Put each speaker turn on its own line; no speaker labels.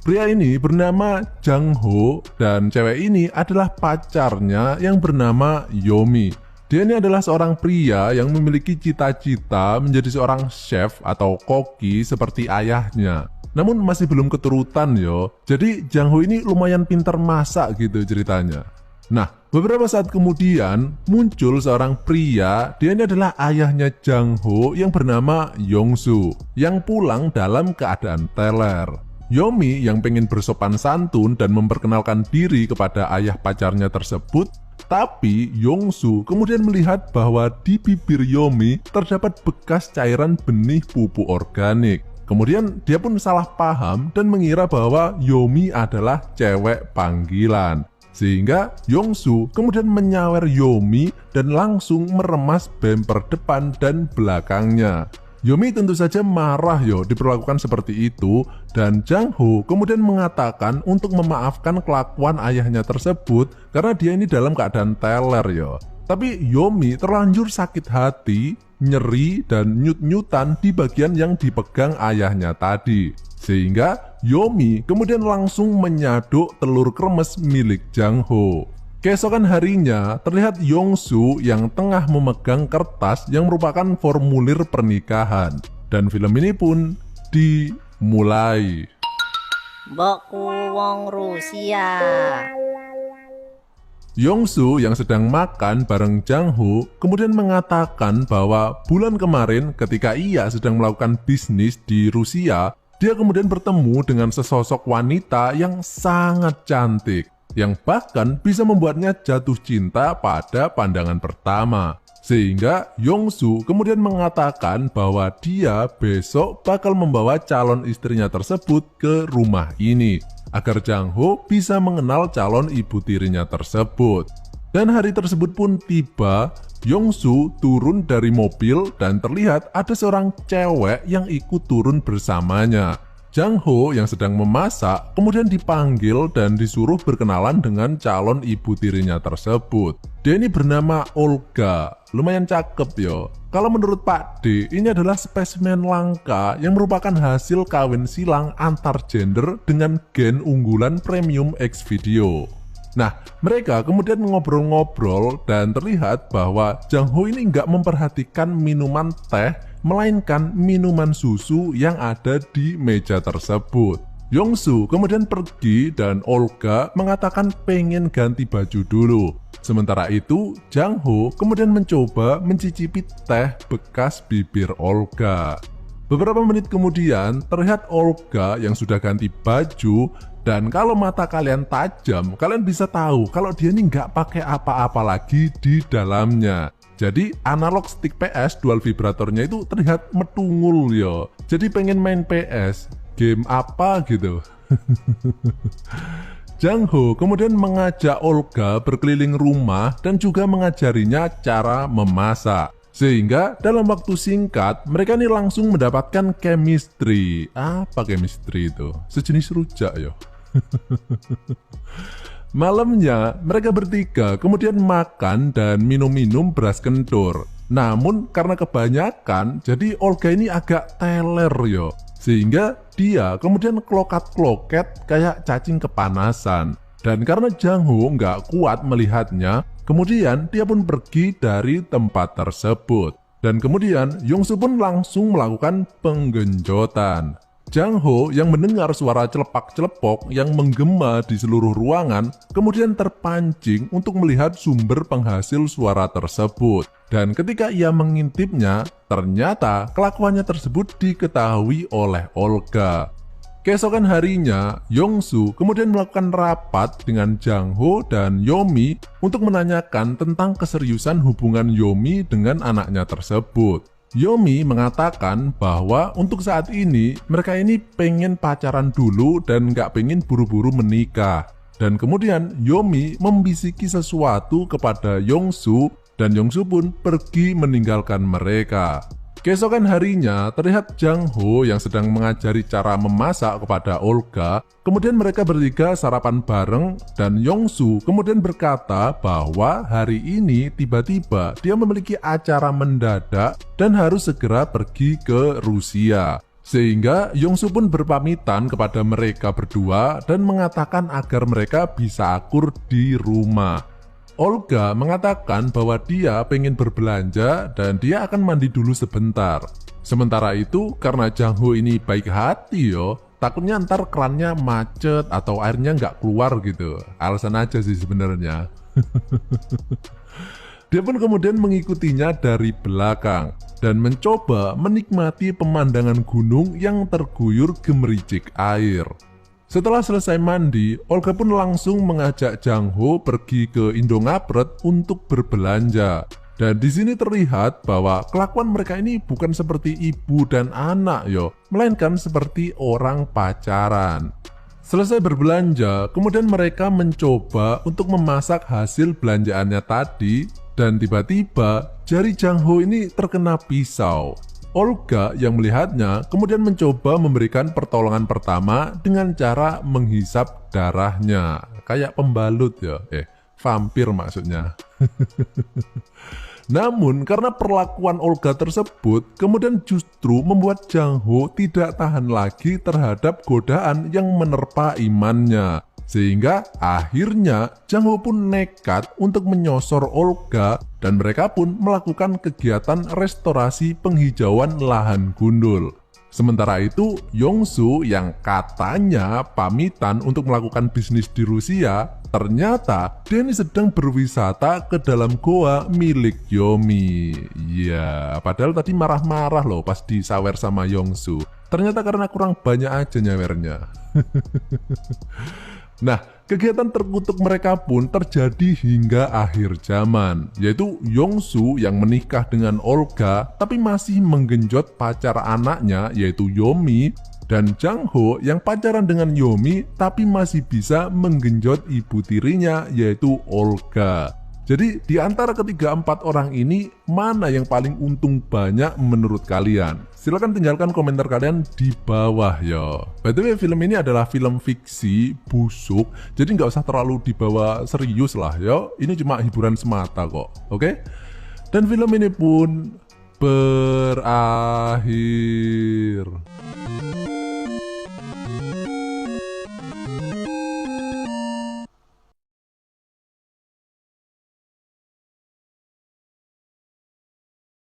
Pria ini bernama Jang Ho dan cewek ini adalah pacarnya yang bernama Yomi. Dia ini adalah seorang pria yang memiliki cita-cita menjadi seorang chef atau koki seperti ayahnya. Namun masih belum keturutan yo. Jadi Jang Ho ini lumayan pintar masak gitu ceritanya. Nah, beberapa saat kemudian muncul seorang pria, dia ini adalah ayahnya Jang Ho yang bernama Yongsu, yang pulang dalam keadaan teler. Yomi yang pengen bersopan santun dan memperkenalkan diri kepada ayah pacarnya tersebut, tapi Yongsu kemudian melihat bahwa di bibir Yomi terdapat bekas cairan benih pupuk organik. Kemudian dia pun salah paham dan mengira bahwa Yomi adalah cewek panggilan. Sehingga Yongsu kemudian menyawer Yomi dan langsung meremas bemper depan dan belakangnya. Yomi tentu saja marah diperlakukan seperti itu, dan Jang Ho kemudian mengatakan untuk memaafkan kelakuan ayahnya tersebut karena dia ini dalam keadaan teler Tapi Yomi terlanjur sakit hati, nyeri dan nyut-nyutan di bagian yang dipegang ayahnya tadi. Sehingga Yomi kemudian langsung menyaduk telur kremes milik Jang Ho. Keesokan harinya, terlihat Yongsu yang tengah memegang kertas yang merupakan formulir pernikahan. Dan film ini pun dimulai.
Mbokku wong Rusia.
Yongsu yang sedang makan bareng Jang Ho kemudian mengatakan bahwa bulan kemarin ketika ia sedang melakukan bisnis di Rusia, dia kemudian bertemu dengan sesosok wanita yang sangat cantik, yang bahkan bisa membuatnya jatuh cinta pada pandangan pertama. Sehingga Yongsu kemudian mengatakan bahwa dia besok bakal membawa calon istrinya tersebut ke rumah ini, agar Jang Ho bisa mengenal calon ibu tirinya tersebut. Dan hari tersebut pun tiba, Yongsu turun dari mobil dan terlihat ada seorang cewek yang ikut turun bersamanya. Jang Ho yang sedang memasak kemudian dipanggil dan disuruh berkenalan dengan calon ibu tirinya tersebut. Dia ini bernama Olga, lumayan cakep Kalau menurut Pak D, ini adalah spesimen langka yang merupakan hasil kawin silang antar gender dengan gen unggulan premium X video. Nah, mereka kemudian ngobrol-ngobrol dan terlihat bahwa Jang Ho ini nggak memperhatikan minuman teh, melainkan minuman susu yang ada di meja tersebut. Yongsu kemudian pergi dan Olga mengatakan pengen ganti baju dulu. Sementara itu, Jang Ho kemudian mencoba mencicipi teh bekas bibir Olga. Beberapa menit kemudian, terlihat Olga yang sudah ganti baju, dan kalau mata kalian tajam, kalian bisa tahu kalau dia ini nggak pakai apa-apa lagi di dalamnya. Jadi analog stick PS dual vibratornya itu terlihat metungul Jadi pengen main PS, game apa gitu. Jang Ho kemudian mengajak Olga berkeliling rumah dan juga mengajarinya cara memasak. Sehingga dalam waktu singkat mereka ini langsung mendapatkan chemistry. Apa chemistry itu? Sejenis rujak Malamnya mereka bertiga kemudian makan dan minum-minum beras kentur. Namun karena kebanyakan, jadi Olga ini agak teler Sehingga dia kemudian klokat-kloket kayak cacing kepanasan. Dan karena Jang Ho nggak kuat melihatnya, kemudian dia pun pergi dari tempat tersebut. Dan kemudian Yongsu pun langsung melakukan penggenjotan. Jang Ho yang mendengar suara celepak-celepok yang menggema di seluruh ruangan kemudian terpancing untuk melihat sumber penghasil suara tersebut. Dan ketika ia mengintipnya, ternyata kelakuannya tersebut diketahui oleh Olga. Keesokan harinya, Yongsu kemudian melakukan rapat dengan Jang Ho dan Yomi untuk menanyakan tentang keseriusan hubungan Yomi dengan anaknya tersebut. Yomi mengatakan bahwa untuk saat ini mereka ini pengen pacaran dulu dan nggak pengen buru-buru menikah. Dan kemudian Yomi membisiki sesuatu kepada Yongsu dan Yongsu pun pergi meninggalkan mereka. Keesokan harinya terlihat Jang Ho yang sedang mengajari cara memasak kepada Olga. Kemudian mereka bertiga sarapan bareng dan Yongsu kemudian berkata bahwa hari ini tiba-tiba dia memiliki acara mendadak dan harus segera pergi ke Rusia. Sehingga Yongsu pun berpamitan kepada mereka berdua dan mengatakan agar mereka bisa akur di rumah. Olga mengatakan bahwa dia pengen berbelanja dan dia akan mandi dulu sebentar. Sementara itu karena Jang-ho ini baik hati takutnya ntar kerannya macet atau airnya nggak keluar gitu. Alasan aja sih sebenarnya. Dia pun kemudian mengikutinya dari belakang dan mencoba menikmati pemandangan gunung yang terguyur gemericik air. Setelah selesai mandi, Olga pun langsung mengajak Jang-ho pergi ke Indongapret untuk berbelanja. Dan di sini terlihat bahwa kelakuan mereka ini bukan seperti ibu dan anak melainkan seperti orang pacaran. Selesai berbelanja, kemudian mereka mencoba untuk memasak hasil belanjaannya tadi dan tiba-tiba jari Jang-ho ini terkena pisau. Olga yang melihatnya kemudian mencoba memberikan pertolongan pertama dengan cara menghisap darahnya. Kayak pembalut vampir maksudnya. Namun karena perlakuan Olga tersebut kemudian justru membuat Jang-ho tidak tahan lagi terhadap godaan yang menerpa imannya. Sehingga akhirnya Jang-ho pun nekat untuk menyosor Olga dan mereka pun melakukan kegiatan restorasi penghijauan lahan gundul. Sementara itu, Yongsu yang katanya pamitan untuk melakukan bisnis di Rusia, ternyata dia ini sedang berwisata ke dalam goa milik Yomi. Ya, padahal tadi marah-marah loh pas disawer sama Yongsu. Ternyata karena kurang banyak aja nyawernya. Nah, kegiatan terkutuk mereka pun terjadi hingga akhir zaman, yaitu Yongsu yang menikah dengan Olga tapi masih menggenjot pacar anaknya yaitu Yomi, dan Jang-ho yang pacaran dengan Yomi tapi masih bisa menggenjot ibu tirinya yaitu Olga. Jadi di antara ketiga empat orang ini mana yang paling untung banyak menurut kalian? Silahkan tinggalkan komentar kalian di bawah ya. By the way, film ini adalah film fiksi busuk, jadi nggak usah terlalu dibawa serius lah ya. Ini cuma hiburan semata kok, oke? Dan film ini pun berakhir.